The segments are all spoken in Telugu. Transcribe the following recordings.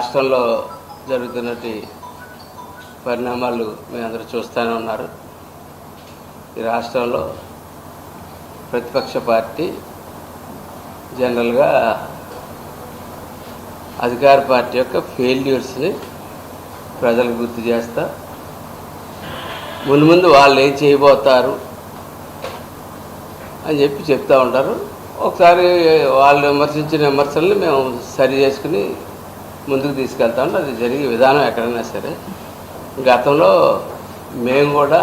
రాష్ట్రంలో జరుగుతున్నటి పరిణామాలు మీ అందరూ చూస్తూనే ఉన్నారు. ఈ రాష్ట్రంలో ప్రతిపక్ష పార్టీ జనరల్గా అధికార పార్టీ యొక్క ఫెయిల్యూర్స్ని ప్రజలకు గుర్తు చేస్తా, ముందు వాళ్ళు ఏం చేయబోతారు అని చెప్తూ ఉంటారు. ఒకసారి వాళ్ళు విమర్శించిన విమర్శల్ని మేము సరి చేసుకుని ముందుకు తీసుకెళ్తాం. అది జరిగే విధానం ఎక్కడైనా సరే. గతంలో మేము కూడా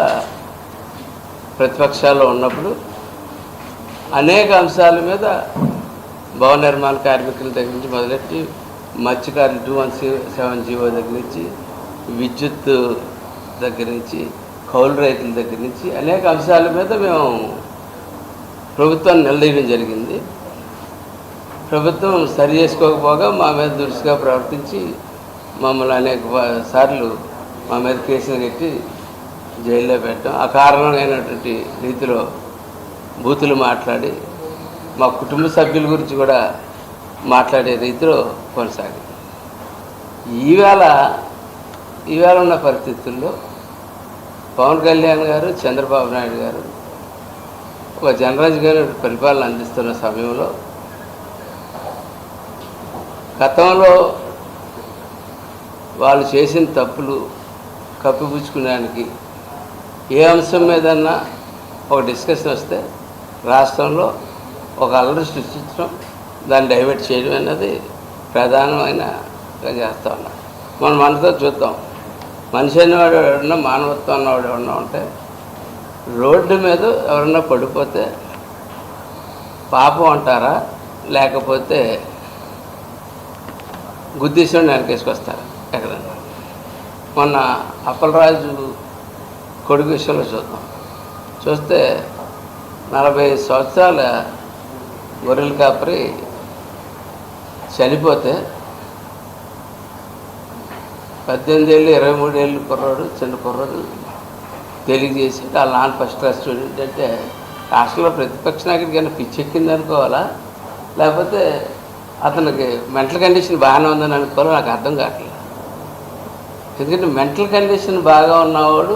ప్రతిపక్షాల్లో ఉన్నప్పుడు అనేక అంశాల మీద భవన నిర్మాణ కార్మికుల దగ్గర నుంచి మొదలెట్టి మత్స్యకారులు 217 జీవో దగ్గర నుంచి విద్యుత్ దగ్గర నుంచి కౌలు రైతుల దగ్గర నుంచి అనేక అంశాల మీద మేము ప్రభుత్వాన్ని నిలదీయడం జరిగింది. ప్రభుత్వం సరి చేసుకోకపోగా మా మీద దురుసుగా ప్రవర్తించి మమ్మల్ని అనేక సార్లు మా మీద కేసులు కట్టి జైల్లో పెట్టడం, అకారణమైనటువంటి రీతిలో బూతులు మాట్లాడి మా కుటుంబ సభ్యుల గురించి కూడా మాట్లాడే రీతిలో కొనసాగింది. ఈవేళ ఉన్న పరిస్థితుల్లో పవన్ కళ్యాణ్ గారు, చంద్రబాబు నాయుడు గారు ఒక జనరాజ్యమైన పరిపాలన అందిస్తున్న సమయంలో గతంలో వాళ్ళు చేసిన తప్పులు కప్పిపుచ్చుకోవడానికి ఏ అంశం మీదన్నా ఒక డిస్కషన్ వస్తే రాష్ట్రంలో ఒక అల్లరి సృష్టించడం, దాన్ని డైవర్ట్ చేయడం అనేది ప్రధానమైన చేస్తూ ఉన్నారు. మనం మనతో చూద్దాం, మనిషి అనేవాడు ఎవరన్నా, మానవత్వం అన్నవాడు ఎవరన్నా ఉంటే రోడ్డు మీద ఎవరన్నా పడిపోతే పాపం అంటారా, లేకపోతే గుద్దేశం వెనకేసుకొస్తారా? ఎక్కడన్నా మొన్న అప్పలరాజు కొడుకు విషయంలో చూస్తే 40 సంవత్సరాల గొర్రెల కాపరి చనిపోతే 18 ఏళ్ళు 23 ఏళ్ళు కుర్రాడు, చిన్న కుర్రాడు తెలియజేసి వాళ్ళ నాన్న ఫస్ట్ క్లాస్ స్టూడెంట్ అంటే రాష్ట్రంలో ప్రతిపక్ష నాయకుడికి ఏమైనా పిచ్చెక్కింది అనుకోవాలా, లేకపోతే అతనికి మెంటల్ కండిషన్ బాగానే ఉందని అనుకోవాలో నాకు అర్థం కావట్లేదు. ఎందుకంటే మెంటల్ కండిషన్ బాగా ఉన్నవాడు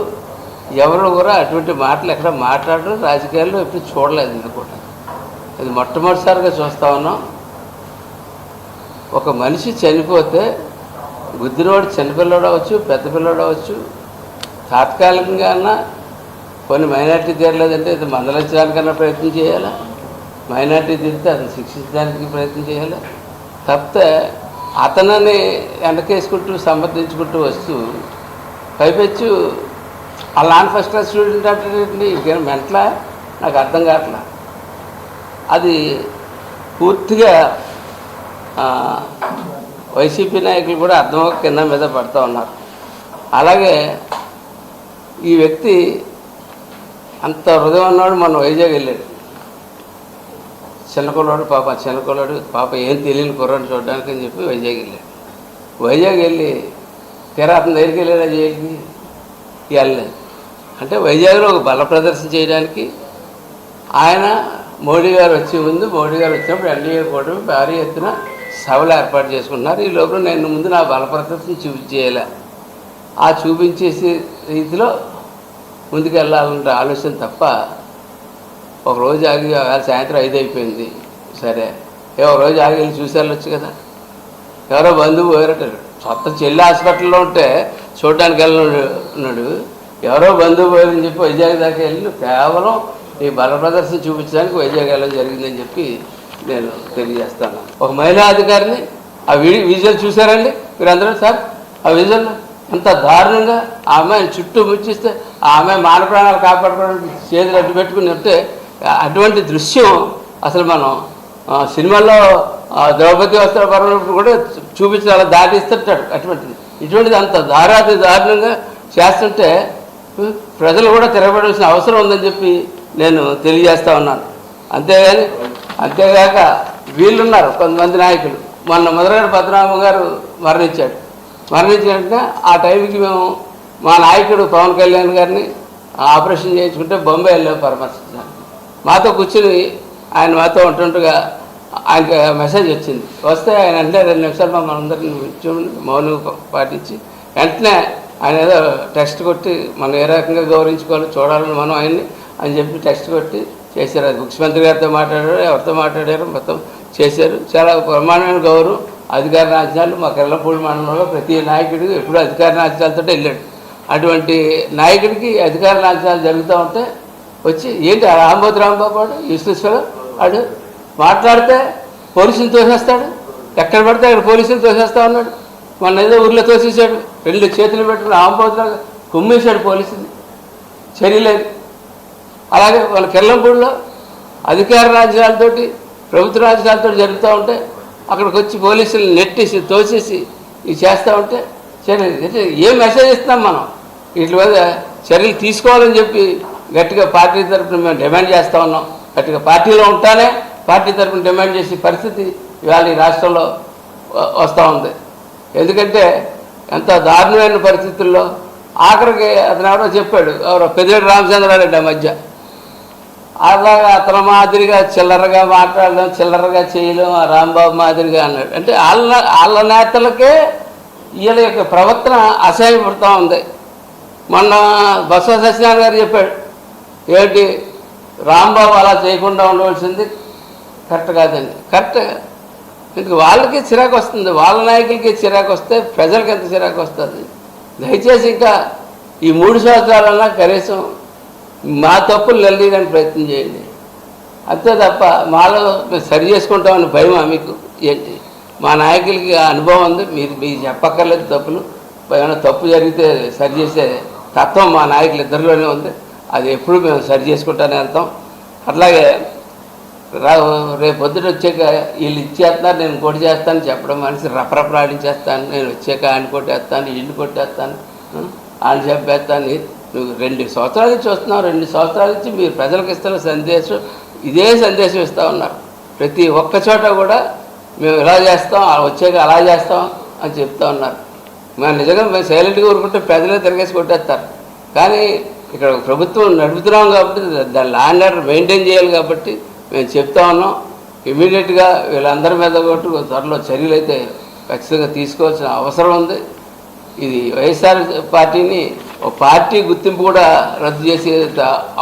ఎవరు కూడా అటువంటి మాటలు ఎక్కడ మాట్లాడరు, రాజకీయాల్లో ఎప్పుడు చూడలేదు. ఇది కూడా అది మొట్టమొదటిసారిగా చూస్తూ ఉన్నాం. ఒక మనిషి చనిపోతే గుద్దినవాడు చిన్నపిల్లడు అవ్వచ్చు, పెద్ద పిల్లడు అవ్వచ్చు, తాత్కాలికంగా అన్నా కొన్ని మైనార్టీ తీరలేదంటే ఇది మందలించడానికన్నా ప్రయత్నం చేయాలా, మైనార్టీ తీరితే అతను శిక్షించడానికి ప్రయత్నం చేయాలి. తప్పితే అతనని వెనకేసుకుంటూ సమర్థించుకుంటూ వస్తూ పైపెచ్చు ఆ నాన్ ఫస్ట్ క్లాస్ స్టూడెంట్ అంటే ఇంకేం మెంటలా నాకు అర్థం కావట్లా. అది పూర్తిగా వైసీపీ నాయకులు కూడా అర్థం కింద మీద పడుతూ ఉన్నారు. అలాగే ఈ వ్యక్తి అంత హృదయం ఉన్నవాడు మొన్న వైజాగ్ వెళ్ళాడు. చిన్నకొల్లాడు పాప ఏం తెలియని కుర్రాడు చూడడానికి అని చెప్పి వైజాగ్ వెళ్ళి తీరా అతని దగ్గరికి వెళ్ళాడా జైలుకి? వెళ్ళలేదు. అంటే వైజాగ్లో ఒక బల ప్రదర్శన చేయడానికి ఆయన మోడీ గారు వచ్చే ముందు, మోడీ గారు వచ్చినప్పుడు ఎన్డీఏ కూడా భారీ ఎత్తున సభలు ఏర్పాటు చేసుకున్నారు. ఈ లోపల నేను ముందు నా బల ప్రదర్శన చూపించేయాలి, ఆ చూపించేసే రీతిలో ముందుకు వెళ్ళాలంటే ఆలోచన తప్ప ఒకరోజు ఆగి సాయంత్రం 5 అయిపోయింది, సరే ఒక రోజు ఆగి వెళ్ళి చూసి వెళ్ళొచ్చు కదా. ఎవరో బంధువు పోయారటారు, సొంత చెల్లి హాస్పిటల్లో ఉంటే చూడడానికి వెళ్ళినాడు, ఎవరో బంధువు పోయారని చెప్పి వైజాగ్ దాకా వెళ్ళి కేవలం ఈ బల ప్రదర్శన చూపించడానికి వైజాగ్ వెళ్ళడం జరిగిందని చెప్పి నేను తెలియజేస్తాను. ఒక మహిళా అధికారిని ఆ విజువల్ చూసారండి మీరందరూ? సార్ ఆ విజువల్ అంత దారుణంగా ఆ అమ్మాయిని చుట్టూ ముచ్చిస్తే ఆ అమ్మాయి మాన ప్రాణాలు కాపాడుకోవడానికి చేతులు అడ్డు పెట్టుకుని ఉంటే అటువంటి దృశ్యం అసలు మనం సినిమాల్లో ద్రౌపది వస్త్రపరమైనప్పుడు కూడా చూపించి అలా దాటిస్తుంటాడు. ఇటువంటిది అంత దారుణంగా చేస్తుంటే ప్రజలు కూడా తిరగబడాల్సిన అవసరం ఉందని చెప్పి నేను తెలియజేస్తూ ఉన్నాను. అంతేగాక వీళ్ళున్నారు కొంతమంది నాయకులు. మొన్న మొదలైన పద్మనాభ గారు మరణించినట్టుగా ఆ టైంకి మేము మా నాయకుడు పవన్ కళ్యాణ్ గారిని ఆపరేషన్ చేయించుకుంటే బొంబాయి వెళ్ళాము పరామర్శించాను. మాతో కూర్చుని ఆయన మాతో ఉంటుండగా ఆయనకి మెసేజ్ వచ్చింది. వస్తే ఆయన వెంటనే 2 నిమిషాలు మమ్మల్ని అందరినీ మౌనం పాటించి వెంటనే ఆయన ఏదో టెక్స్ట్ కొట్టి మనం ఏ రకంగా గౌరవించుకోవాలో చూడాలని మనం ఆయన్ని అని చెప్పి టెక్స్ట్ కొట్టి చేశారు. అది ముఖ్యమంత్రి గారితో మాట్లాడారు, ఎవరితో మాట్లాడారు, మొత్తం చేశారు. చాలా ప్రమాణమైన గౌరవం. అధికార రాజ్యాలు మా కిర్లంపూడి మండలంలో ప్రతి నాయకుడికి ఎప్పుడూ అధికార రాజ్యాలతో వెళ్ళాడు. అటువంటి నాయకుడికి అధికార రాజ్యాలు జరుగుతూ ఉంటే వచ్చి ఏంటి రాంబాబు వాడు యూస్లెస్లో వాడు మాట్లాడితే పోలీసులు తోసేస్తాడు, ఎక్కడ పడితే అక్కడ పోలీసులు తోసేస్తా ఉన్నాడు. మొన్న ఏదో ఊర్లో తోసేసాడు, 2 చేతులు పెట్టుకుని రాంబాబులాగా కుమ్మేశాడు పోలీసుని, చర్యలేదు. అలాగే వాళ్ళ కిర్లంపూడిలో అధికార రాజ్యాలతోటి ప్రభుత్వ రాజ్యాలతో జరుగుతూ ఉంటే అక్కడికి వచ్చి పోలీసులు నెట్టేసి తోసేసి ఇవి చేస్తూ ఉంటే చర్యలు. ఏ మెసేజ్ ఇస్తున్నాం మనం? వీటి మీద చర్యలు తీసుకోవాలని చెప్పి గట్టిగా పార్టీ తరఫున మేము డిమాండ్ చేస్తూ ఉన్నాం. గట్టిగా పార్టీలో ఉంటానే పార్టీ తరఫున డిమాండ్ చేసే పరిస్థితి ఇవాళ ఈ రాష్ట్రంలో వస్తూ ఉంది. ఎందుకంటే ఎంత దారుణమైన పరిస్థితుల్లో ఆఖరికి అతను ఎవరో చెప్పాడు, ఎవరో పెద్దిరెడ్డి రామచంద్రారెడ్డి ఆ మధ్య అలాగా అతని మాదిరిగా చిల్లరగా మాట్లాడడం, చిల్లరగా చేయడం ఆ రాంబాబు మాదిరిగా అన్నాడు. అంటే వాళ్ళ నేతలకే వీళ్ళ యొక్క ప్రవర్తన అసహ్యపడుతూ ఉంది. మొన్న బసవ సత్యనారాయణ గారు చెప్పాడు, ఏంటి రాంబాబు అలా చేయకుండా ఉండవలసింది కరెక్ట్ కాదండి. కరెక్ట్ ఎందుకు? వాళ్ళకి చిరాకు వస్తుంది, వాళ్ళ నాయకులకి చిరాకు వస్తే ప్రజలకు ఎంత చిరాకు వస్తుంది. దయచేసి ఇంకా ఈ 3 సంవత్సరాలన్నా కనీసం మా తప్పులు నిలదీయడానికి ప్రయత్నం చేయండి. అంతే తప్ప మాలో సరి చేసుకుంటామని భయమా మీకు? ఏంటి మా నాయకులకి అనుభవం ఉంది, మీరు చెప్పక్కర్లేదు తప్పులు. ఏమైనా తప్పు జరిగితే సరి చేసే తత్వం మా నాయకులు ఇద్దరిలోనే ఉంది. అది ఎప్పుడు మేము సరి చేసుకుంటానే వెళ్తాం. అట్లాగే రేపు పొద్దుట వచ్చాక వీళ్ళు ఇచ్చేస్తున్నారు నేను కొట్టి చేస్తాను చెప్పడం మనిషి రపరపరాడించేస్తాను, నేను వచ్చాక ఆయన కొట్టేస్తాను, ఇల్లు కొట్టేస్తాను, ఆయన చెప్పేస్తాను. నువ్వు 2 సంవత్సరాల నుంచి వస్తున్నావు, 2 సంవత్సరాల నుంచి మీరు ప్రజలకు ఇస్తున్న సందేశం ఇదే సందేశం ఇస్తూ ఉన్నారు. ప్రతి ఒక్క చోట కూడా మేము ఇలా చేస్తాం, వచ్చాక అలా చేస్తాం అని చెప్తూ ఉన్నారు. మేము నిజంగా మేము సైలెంట్గా ఊరుకుంటే ప్రజలే తిరగేసి కొట్టేస్తారు. కానీ ఇక్కడ ప్రభుత్వం నడుపుతున్నాం కాబట్టి దాని ల్యాండ్ ఆర్డర్ మెయింటైన్ చేయాలి కాబట్టి మేము చెప్తా ఉన్నాం. ఇమీడియట్గా వీళ్ళందరి మీద కొట్టు త్వరలో చర్యలు అయితే ఖచ్చితంగా తీసుకోవాల్సిన అవసరం ఉంది. ఇది వైఎస్ఆర్ పార్టీని ఒక పార్టీ గుర్తింపు కూడా రద్దు చేసే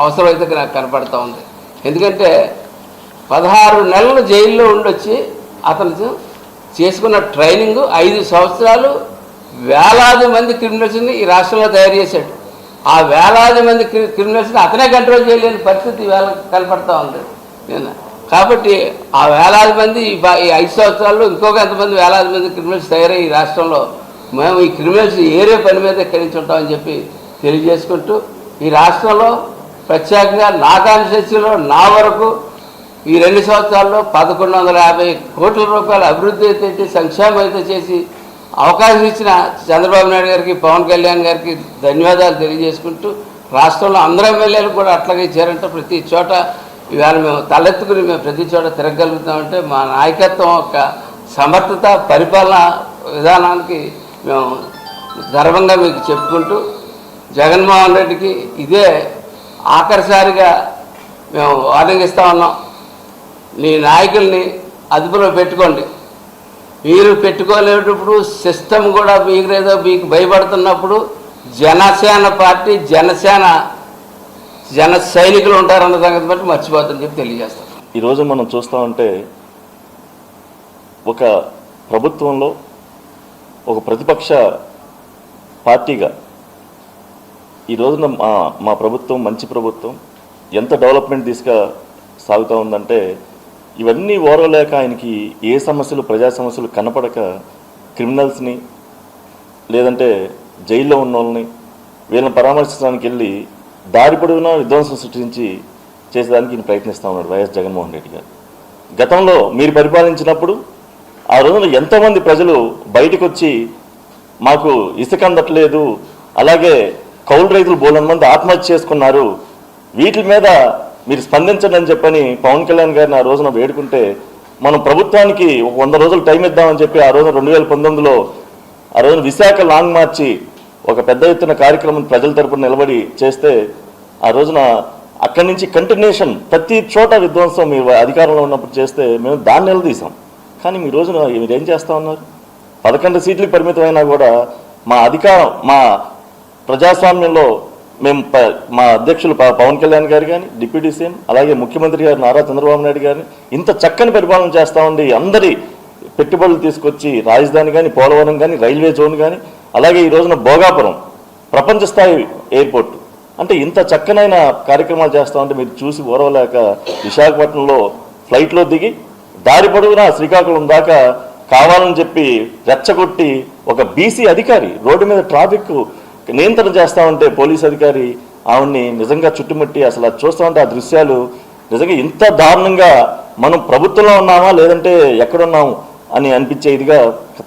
అవసరం అయితే నాకు కనపడుతూ ఉంది. ఎందుకంటే 16 నెలలు జైల్లో ఉండొచ్చి అతను చేసుకున్న ట్రైనింగ్ 5 సంవత్సరాలు వేలాది మంది క్రిమినల్స్ని ఈ రాష్ట్రంలో తయారు చేశాడు. ఆ వేలాది మంది క్రిమినల్స్ని అతనే కంట్రోల్ చేయలేని పరిస్థితి ఇవాళ కనపడుతూ ఉంది. కాబట్టి ఆ వేలాది మంది ఈ 5 సంవత్సరాల్లో ఇంకొక ఎంతమంది వేలాది మంది క్రిమినల్స్ తయారై ఈ రాష్ట్రంలో మేము ఈ క్రిమినల్స్ ఏరే పని మీద ఎక్కడి నుంచి ఉంటామని చెప్పి తెలియజేసుకుంటూ ఈ రాష్ట్రంలో ప్రత్యేకంగా నా కాన్స్టిట్యూన్సీలో నా వరకు ఈ 2 సంవత్సరాల్లో 1150 కోట్ల రూపాయల అభివృద్ధి అయితే సంక్షేమం అయితే చేసి అవకాశం ఇచ్చిన చంద్రబాబు నాయుడు గారికి, పవన్ కళ్యాణ్ గారికి ధన్యవాదాలు తెలియజేసుకుంటూ రాష్ట్రంలో అందరూ ఎమ్మెల్యేలు కూడా అట్లాగే ఇచ్చారంటే ప్రతి చోట ఇవాళ మేము తలెత్తుకుని మేము ప్రతి చోట తిరగలుగుతామంటే మా నాయకత్వం యొక్క సమర్థత, పరిపాలన విధానానికి మేము గర్వంగా మీకు చెప్పుకుంటూ జగన్మోహన్ రెడ్డికి ఇదే ఆఖరిసారిగా మేము వార్నింగ్ ఇస్తా ఉన్నాం. నీ నాయకుల్ని అదుపులో పెట్టుకోండి. మీరు పెట్టుకోలేటప్పుడు సిస్టమ్ కూడా మీకు భయపడుతున్నప్పుడు జనసేన పార్టీ జన సైనికులు ఉంటారన్న సంగతి బట్టి మర్చిపోతుందని చెప్పి తెలియజేస్తాం. ఈరోజు మనం చూస్తూ ఉంటే ఒక ప్రభుత్వంలో ఒక ప్రతిపక్ష పార్టీగా ఈ రోజున మా ప్రభుత్వం మంచి ప్రభుత్వం ఎంత డెవలప్మెంట్ దిశగా సాగుతూ ఉందంటే ఇవన్నీ ఓరవలేక ఆయనకి ఏ సమస్యలు, ప్రజా సమస్యలు కనపడక క్రిమినల్స్ని లేదంటే జైల్లో ఉన్న వాళ్ళని వీళ్ళని పరామర్శించడానికి వెళ్ళి దారి పొడవునా విధ్వంసం సృష్టించి చేసేదానికి ఈయన ప్రయత్నిస్తూ ఉన్నాడు వైఎస్ జగన్మోహన్ రెడ్డి గారు. గతంలో మీరు పరిపాలించినప్పుడు ఆ రోజున ఎంతోమంది ప్రజలు బయటకు వచ్చి మాకు ఇసుక అందట్లేదు, అలాగే కౌలు రైతులు బోలెడు మంది ఆత్మహత్య చేసుకున్నారు, వీటి మీద మీరు స్పందించండి అని చెప్పని పవన్ కళ్యాణ్ గారిని ఆ రోజున వేడుకుంటే మనం ప్రభుత్వానికి ఒక 100 రోజులు టైం ఇద్దామని చెప్పి ఆ రోజున 2019లో ఆ రోజున విశాఖ లాంగ్ మార్చి ఒక పెద్ద ఎత్తున కార్యక్రమం ప్రజల తరపున నిలబడి చేస్తే ఆ రోజున అక్కడి నుంచి కంటిన్యూషన్ ప్రతి చోట విధ్వంసం మీరు అధికారంలో ఉన్నప్పుడు చేస్తే మేము దాన్ని నిలదీసాం. కానీ మీ రోజున మీరేం చేస్తూ ఉన్నారు? 11 సీట్లకు పరిమితమైనా కూడా మా అధికారం, మా ప్రజాస్వామ్యంలో మేము మా అధ్యక్షులు పవన్ కళ్యాణ్ గారు కానీ, డిప్యూటీ సీఎం, అలాగే ముఖ్యమంత్రి గారు నారా చంద్రబాబు నాయుడు గారిని ఇంత చక్కని పరిపాలన చేస్తూ ఉండి అందరి పెట్టుబడులు తీసుకొచ్చి రాజధాని కానీ, పోలవరం కానీ, రైల్వే జోన్ కానీ, అలాగే ఈ రోజున భోగాపురం ప్రపంచ స్థాయి ఎయిర్పోర్ట్, అంటే ఇంత చక్కనైన కార్యక్రమాలు చేస్తూ ఉంటే మీరు చూసి ఓరవలేక విశాఖపట్నంలో ఫ్లైట్లో దిగి దారి పొడవునా శ్రీకాకుళం దాకా కావాలని చెప్పి రెచ్చగొట్టి ఒక బీసీ అధికారి రోడ్డు మీద ట్రాఫిక్ నియంత్రణ చేస్తూ ఉంటే పోలీస్ అధికారి ఆవిడ్ని నిజంగా చుట్టుముట్టి అసలు అది చూస్తూ ఉంటే ఆ దృశ్యాలు నిజంగా ఇంత దారుణంగా మనం ప్రభుత్వంలో ఉన్నామా లేదంటే ఎక్కడున్నాము అని అనిపించే ఇదిగా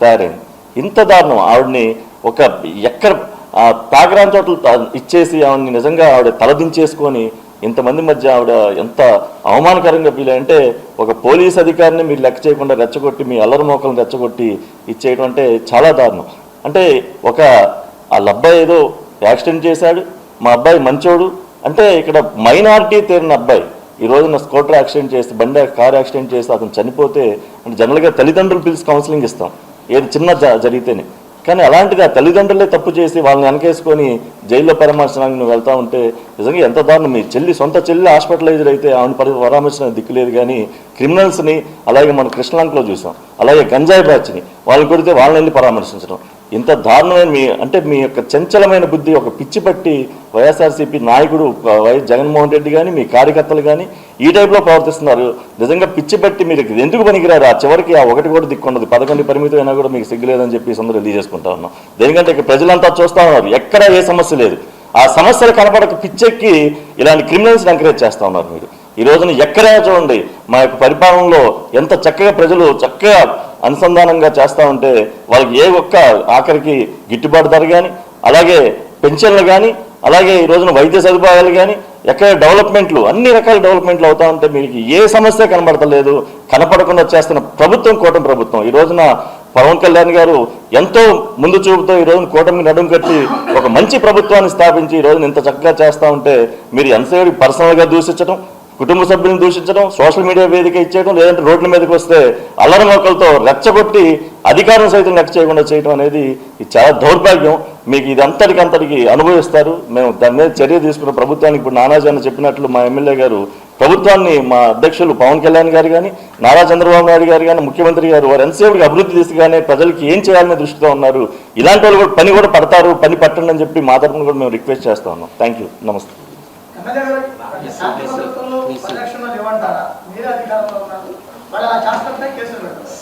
తయారైంది. ఇంత దారుణం ఆవిడ్ని ఒక ఎక్కడ తాగరాని చోట్ల ఇచ్చేసి ఆవిడని నిజంగా ఆవిడ తలదించేసుకొని ఇంతమంది మధ్య ఆవిడ ఎంత అవమానకరంగా ఫీల్ అంటే ఒక పోలీస్ అధికారిని మీరు లెక్క చేయకుండా రెచ్చగొట్టి మీ అల్లరి మోకలను రెచ్చగొట్టి ఇచ్చేయడం అంటే చాలా దారుణం. అంటే ఒక వాళ్ళ అబ్బాయి ఏదో యాక్సిడెంట్ చేశాడు, మా అబ్బాయి మంచోడు అంటే ఇక్కడ మైనారిటీ తేరిన అబ్బాయి ఈ రోజున స్కూటర్ యాక్సిడెంట్ చేసి కార్ యాక్సిడెంట్ చేసి అతను చనిపోతే అంటే జనరల్గా తల్లిదండ్రులు పిలిచి కౌన్సిలింగ్ ఇస్తాం ఏది చిన్న జరిగితేనే. కానీ అలాంటిది ఆ తల్లిదండ్రులే తప్పు చేసి వాళ్ళని వెనకేసుకొని జైల్లో పరామర్శనానికి నువ్వు వెళ్తా ఉంటే నిజంగా ఎంత దారుణం. మీ సొంత చెల్లి హాస్పిటలైజర్ అయితే ఆవిడ పరామర్శన దిక్కులేదు. కానీ క్రిమినల్స్ని అలాగే మనం కృష్ణలంకలో చూసాం, అలాగే గంజాయి బ్యాచ్ని వాళ్ళని కొడితే వాళ్ళని వెళ్ళి పరామర్శించడం ఇంత దారుణమైన మీ యొక్క చంచలమైన బుద్ధి ఒక పిచ్చి పట్టి వైఎస్ఆర్సీపీ నాయకుడు వైఎస్ జగన్మోహన్ రెడ్డి కానీ మీ కార్యకర్తలు కానీ ఈ టైప్లో ప్రవర్తిస్తున్నారు. నిజంగా పిచ్చి పట్టి మీరు ఎందుకు పనికిరారు? ఆ చివరికి ఆ ఒకటి కూడా దిక్కుండదు 11 పరిమితం అయినా కూడా మీకు సిగ్గులేదని చెప్పి అందరూ రిలీజ్ చేసుకుంటా ఉన్నాం. దేనికంటే ఇక్కడ ప్రజలంతా చూస్తూ ఉన్నారు, ఎక్కడ ఏ సమస్య లేదు. ఆ సమస్యలు కనపడక పిచ్చెక్కి ఇలాంటి క్రిమినల్స్ని ఎంకరేజ్ చేస్తూ ఉన్నారు. మీరు ఈ రోజున ఎక్కడైనా చూడండి మా యొక్క పరిపాలనలో ఎంత చక్కగా ప్రజలు చక్కగా అనుసంధానంగా చేస్తూ ఉంటే వాళ్ళకి ఏ ఒక్క ఆఖరికి గిట్టుబాటు ధర కానీ, అలాగే పెన్షన్లు కానీ, అలాగే ఈ రోజున వైద్య సదుపాయాలు కానీ, ఎక్కడ డెవలప్మెంట్లు అన్ని రకాల డెవలప్మెంట్లు అవుతా ఉంటే మీకు ఏ సమస్య కనబడతలేదు. కనపడకుండా చేస్తున్న ప్రభుత్వం కూటమి ప్రభుత్వం. ఈ రోజున పవన్ కళ్యాణ్ గారు ఎంతో ముందు చూపుతో ఈ రోజున కూటమికి నడుము కట్టి ఒక మంచి ప్రభుత్వాన్ని స్థాపించి ఈ రోజున ఇంత చక్కగా చేస్తూ ఉంటే మీరు ఎంతసేపు పర్సనల్గా దూషించడం, కుటుంబ సభ్యులను దూషించడం, సోషల్ మీడియా వేదిక ఇచ్చేయడం, లేదంటే రోడ్ల మీదకి వస్తే అల్లరి మొక్కలతో రెచ్చగొట్టి అధికారం సైతం లెక్క చేయకుండా చేయడం అనేది ఇది చాలా దౌర్భాగ్యం. మీకు ఇది అంతటికి అనుభవిస్తారు. మేము దాని మీద చర్య తీసుకున్న ప్రభుత్వానికి ఇప్పుడు నానాజీ చెప్పినట్లు మా ఎమ్మెల్యే గారు ప్రభుత్వాన్ని మా అధ్యక్షులు పవన్ కళ్యాణ్ గారు కానీ, నారా చంద్రబాబు నాయుడు గారు కానీ, ముఖ్యమంత్రి గారు వారు ఎంతసేపుకి అభివృద్ధి దిశగానే ప్రజలకి ఏం చేయాలనే దృష్టితో ఉన్నారు. ఇలాంటి వాళ్ళు కూడా పని కూడా పడతారు, పని పట్టండి అని చెప్పి మా తరఫున కూడా మేము రిక్వెస్ట్ చేస్తా ఉన్నాం. థ్యాంక్ యూ, నమస్తే.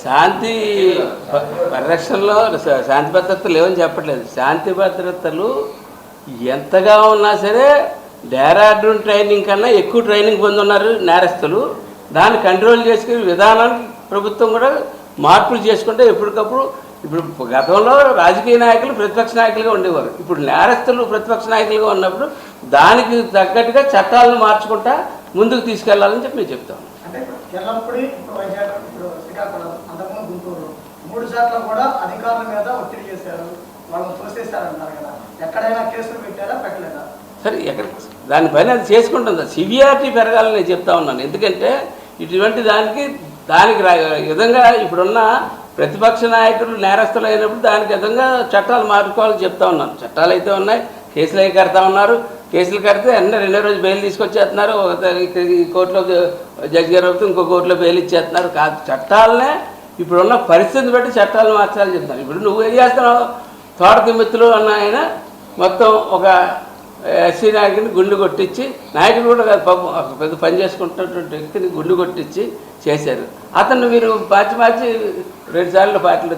శాంతి పరిరక్షణలో శాంతి భద్రతలు లేవని చెప్పట్లేదు. శాంతి భద్రతలు ఎంతగా ఉన్నా సరే డెహ్రాడూన్ ట్రైనింగ్ కన్నా ఎక్కువ ట్రైనింగ్ పొందున్నారు నేరస్తులు. దాన్ని కంట్రోల్ చేసుకునే విధానాన్ని ప్రభుత్వం కూడా మార్పులు చేసుకుంటే ఎప్పటికప్పుడు. ఇప్పుడు గతంలో రాజకీయ నాయకులు ప్రతిపక్ష నాయకులుగా ఉండేవారు, ఇప్పుడు నేరస్తులు ప్రతిపక్ష నాయకులుగా ఉన్నప్పుడు దానికి తగ్గట్టుగా చట్టాలను మార్చుకుంటా ముందుకు తీసుకెళ్లాలని చెప్పి మేము చెప్తాం. అంటే ఎల్లప్పుడూ వైజాగ్, శ్రీకాకుళం, అంతకుముందు గుంటూరు 3 సార్లు కూడా అధికారుల మీద ఒత్తిడి చేశారు, వాళ్ళని తోసేశారంటారు కదా. ఎక్కడైనా కేసులు పెట్టారా, పెట్టలేదా? సరే, ఎక్కడ దానిపైన అది చేసుకుంటుంది. సివియారిటీ పెరగాలని నేను చెప్తా ఉన్నాను. ఎందుకంటే ఇటువంటి దానికి విధంగా ఇప్పుడున్న ప్రతిపక్ష నాయకులు నేరస్తులు అయినప్పుడు దానికి విధంగా చట్టాలు మార్చుకోవాలని చెప్తా ఉన్నాను. చట్టాలు అయితే ఉన్నాయి, కేసులు అవి కడతా ఉన్నారు. కేసులు కడితే అన్నీ 2వ రోజు బెయిల్ తీసుకొచ్చేస్తున్నారు. ఈ కోర్టులో జడ్జి గారు అవుతూ ఇంకో కోర్టులో బెయిల్ ఇచ్చేస్తున్నారు. కాదు, చట్టాలనే ఇప్పుడున్న పరిస్థితిని బట్టి చట్టాలు మార్చాలని చెప్తాను. ఇప్పుడు నువ్వు ఏం చేస్తున్నావు? తోట తిమ్మెత్తులు అన్న ఆయన మొత్తం ఒక ఎస్సీ నాయకుడిని గుండు కొట్టించి, నాయకుడు కూడా కాదు పాపం, పెద్ద పని చేసుకుంటున్నటువంటి వ్యక్తిని గుండు కొట్టించి చేశారు. అతను మీరు మార్చి 2 సార్లు పార్టీలో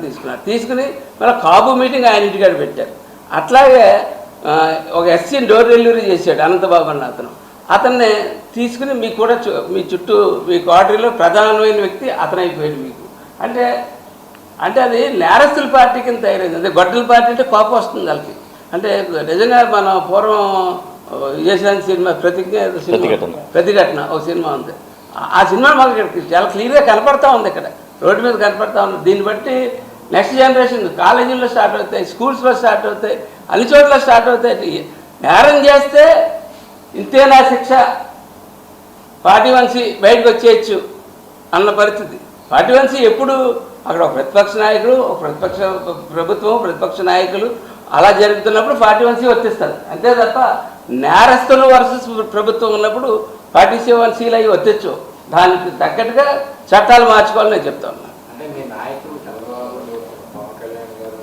తీసుకుని మళ్ళీ కాబు మీటింగ్ ఆయన ఇంటికాడ పెట్టారు. అట్లాగే ఒక ఎస్సీని డోర్ డెలివరీ చేశాడు అనంతబాబు అన్న అతన్ని తీసుకుని మీకు కూడా మీ చుట్టూ మీ క్వార్టరీలో ప్రధానమైన వ్యక్తి అతను అయిపోయాడు మీకు. అంటే అది నేరస్తుల పార్టీ కింద తయారైంది. అంటే గొడ్డల పార్టీ అంటే కోపం వస్తుంది వాళ్ళకి. అంటే నిజంగా మన పూర్వం విజయశాంతి సినిమా ప్రతిఘటన ఒక సినిమా ఉంది. ఆ సినిమా మాకు ఇక్కడ చాలా క్లియర్గా కనపడతా ఉంది, ఇక్కడ రోడ్డు మీద కనపడతా ఉంది. దీన్ని బట్టి నెక్స్ట్ జనరేషన్ కాలేజీల్లో స్టార్ట్ అవుతాయి, స్కూల్స్లో స్టార్ట్ అవుతాయి, అన్ని చోట్ల స్టార్ట్ అవుతాయి. నేరం చేస్తే ఇంతేనా శిక్ష పార్టీ మనిషి బయటకు వచ్చేయచ్చు అన్న పరిస్థితి. పార్టీ మనిషి ఎప్పుడు అక్కడ ఒక ప్రతిపక్ష నాయకుడు, ఒక ప్రతిపక్ష ప్రభుత్వం, ప్రతిపక్ష నాయకులు అలా జరుగుతున్నప్పుడు పార్టీ మనిషి వర్తిస్తారు అంతే తప్ప నేరస్తులు వర్సెస్ ప్రభుత్వం ఉన్నప్పుడు పార్టీ వన్సీలు అవి వర్తించు. దానికి తగ్గట్టుగా చట్టాలు మార్చుకోవాలని నేను చెప్తా ఉన్నాను. అంటే మీ నాయకుడు చంద్రబాబు పవన్ కళ్యాణ్ గారు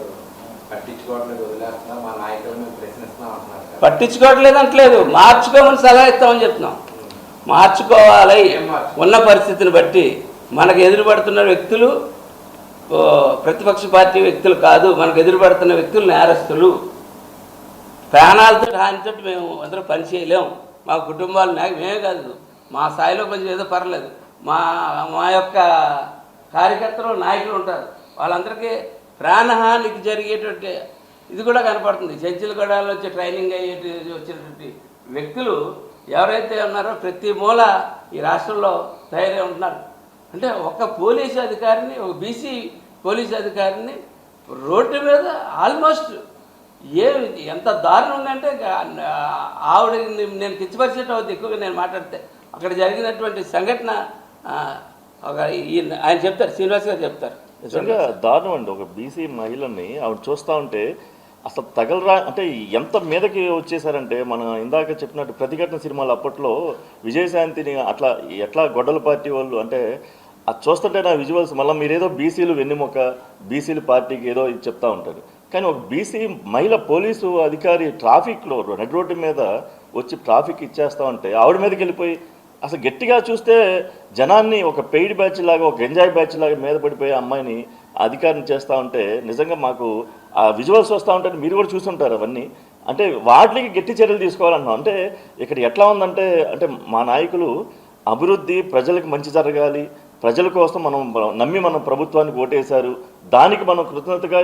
పట్టించుకోవట్లేదు, వదిలేస్తున్నా, మా నాయకులను ప్రశ్నిస్తున్నాం అంటున్నారు. పట్టించుకోవట్లేదు అంటలేదు, మార్చుకోమని సలహా ఇస్తామని చెప్తున్నాం. మార్చుకోవాలి. ఉన్న పరిస్థితిని బట్టి మనకు ఎదురుపడుతున్న వ్యక్తులు ప్రతిపక్ష పార్టీ వ్యక్తులు కాదు, మనకు ఎదురుపడుతున్న వ్యక్తులు నేరస్తులు. ప్రాణాలతో హానితో మేము అందరూ పని చేయలేము. మా కుటుంబాలు మేమే కాదు, మా స్థాయిలో కొంచెం ఏదో పర్లేదు, మా యొక్క కార్యకర్తలు నాయకులు ఉంటారు, వాళ్ళందరికీ ప్రాణహానికి జరిగేటువంటి ఇది కూడా కనపడుతుంది. చెంచులగూడలో వచ్చి ట్రైనింగ్ అయ్యేటి వచ్చేటువంటి వ్యక్తులు ఎవరైతే ఉన్నారో ప్రతి మూల ఈ రాష్ట్రంలో తయారై ఉంటున్నారు. అంటే ఒక పోలీసు అధికారిని, ఒక బీసీ పోలీసు అధికారిని రోడ్డు మీద ఆల్మోస్ట్ ఎంత దారుణం ఉందంటే ఆవిడ నేను కిచ్చిపరిచేట అవుతుంది ఎక్కువగా నేను మాట్లాడితే. అక్కడ జరిగినటువంటి సంఘటన ఆయన చెప్తారు, శ్రీనివాస్ గారు చెప్తారు. నిజంగా దారుణం అండి. ఒక బీసీ మహిళని ఆవిడ చూస్తూ ఉంటే అసలు తగలరా అంటే ఎంత మీదకి వచ్చేసారంటే, మనం ఇందాక చెప్పినట్టు ప్రతిఘటన సినిమాలు అప్పట్లో విజయశాంతిని అట్లా ఎట్లా గొడ్డల పార్టీ వాళ్ళు అంటే అది చూస్తుంటే నా విజువల్స్ మళ్ళీ మీరేదో బీసీలు వెన్నెముక, బీసీలు పార్టీకి ఏదో ఇది చెప్తా ఉంటారు. కానీ ఒక బీసీ మహిళ పోలీసు అధికారి ట్రాఫిక్లో నడి రోడ్డు మీద వచ్చి ట్రాఫిక్ ఇచ్చేస్తా ఉంటే ఆవిడ మీదకి వెళ్ళిపోయి అసలు గట్టిగా చూస్తే జనాన్ని ఒక పెయిడ్ బ్యాచ్ లాగా, ఒక ఎంజాయ్ బ్యాచ్ లాగా మీద పడిపోయే అమ్మాయిని అధికారిని చేస్తూ ఉంటే నిజంగా మాకు ఆ విజువల్స్ వస్తూ ఉంటే మీరు కూడా చూస్తుంటారు అవన్నీ. అంటే వాటికి గట్టి చర్యలు తీసుకోవాలన్నాం. అంటే ఇక్కడ ఎట్లా ఉందంటే, అంటే మా నాయకులు అభివృద్ధి, ప్రజలకు మంచి జరగాలి, ప్రజల కోసం మనం మన ప్రభుత్వానికి ఓటేశారు, దానికి మనం కృతజ్ఞతగా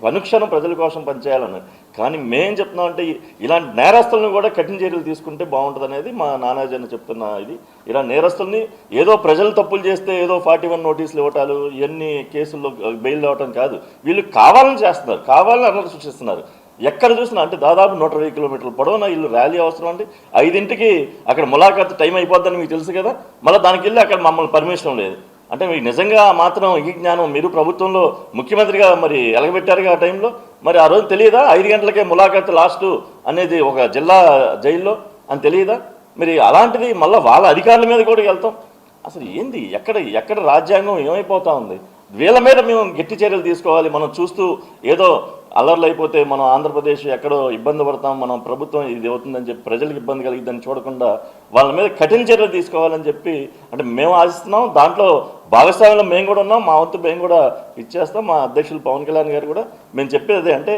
అనుక్షణం ప్రజల కోసం పనిచేయాలన్నారు. కానీ మేం చెప్తున్నామంటే ఇలాంటి నేరస్తులను కూడా కఠిన చర్యలు తీసుకుంటే బాగుంటుంది అనేది మా నానాజీ చెప్తున్న ఇది. ఇలా నేరస్తుల్ని ఏదో ప్రజలు తప్పులు చేస్తే ఏదో 41 నోటీసులు ఇవ్వటాలు, ఇవన్నీ కేసుల్లో బెయిల్ అవ్వటం కాదు, వీళ్ళు కావాలని చేస్తున్నారు, కావాలని అల్లరి సృష్టిస్తున్నారు. ఎక్కడ చూసినా అంటే దాదాపు 120 కిలోమీటర్ల పొడవున వీళ్ళు ర్యాలీ అవసరం అండి. 5ంటికి అక్కడ ములాఖాత్ టైం అయిపోద్దని మీకు తెలుసు కదా, మళ్ళీ దానికి వెళ్ళి అక్కడ మమ్మల్ని పర్మిషన్ లేదు అంటే మీకు నిజంగా మాత్రం ఈ జ్ఞానం మీరు ప్రభుత్వంలో ముఖ్యమంత్రిగా మరి ఎలగబెట్టారుగా ఆ టైంలో, మరి ఆ రోజు తెలియదా 5 గంటలకే ములాఖాత్ లాస్ట్ అనేది ఒక జిల్లా జైల్లో అని తెలియదా? మరి అలాంటిది మళ్ళీ వాళ్ళ అధికారుల మీద కూడా వెళ్తాం. అసలు ఏంది, ఎక్కడ రాజ్యాంగం ఏమైపోతా ఉంది? వీళ్ళ మీద మేము గట్టి చర్యలు తీసుకోవాలి. మనం చూస్తూ ఏదో అల్లర్లు అయిపోతే మనం ఆంధ్రప్రదేశ్ ఎక్కడో ఇబ్బంది పడతాం, మనం ప్రభుత్వం ఇది అవుతుందని చెప్పి ప్రజలకు ఇబ్బంది కలిగిద్దని చూడకుండా వాళ్ళ మీద కఠిన చర్యలు తీసుకోవాలని చెప్పి అంటే మేము ఆశిస్తున్నాం. దాంట్లో భాగస్వామ్యంలో మేము కూడా ఉన్నాం, మా వంతు మేము కూడా ఇచ్చేస్తాం. మా అధ్యక్షులు పవన్ కళ్యాణ్ గారు కూడా మేము చెప్పేది అదే. అంటే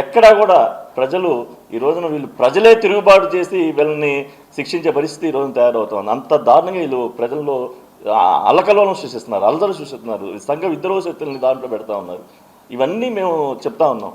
ఎక్కడా కూడా ప్రజలు ఈ రోజున వీళ్ళు ప్రజలే తిరుగుబాటు చేసి వీళ్ళని శిక్షించే పరిస్థితి ఈ రోజున తయారవుతుంది. అంత దారుణంగా వీళ్ళు ప్రజల్లో అల్లకల్లోలం సృష్టిస్తున్నారు, అల్లరి సృష్టిస్తున్నారు, సంఘ విద్రోహ శక్తుల్ని దాంట్లో పెడతా ఉన్నారు. ఇవన్నీ మేము చెప్తా ఉన్నాం.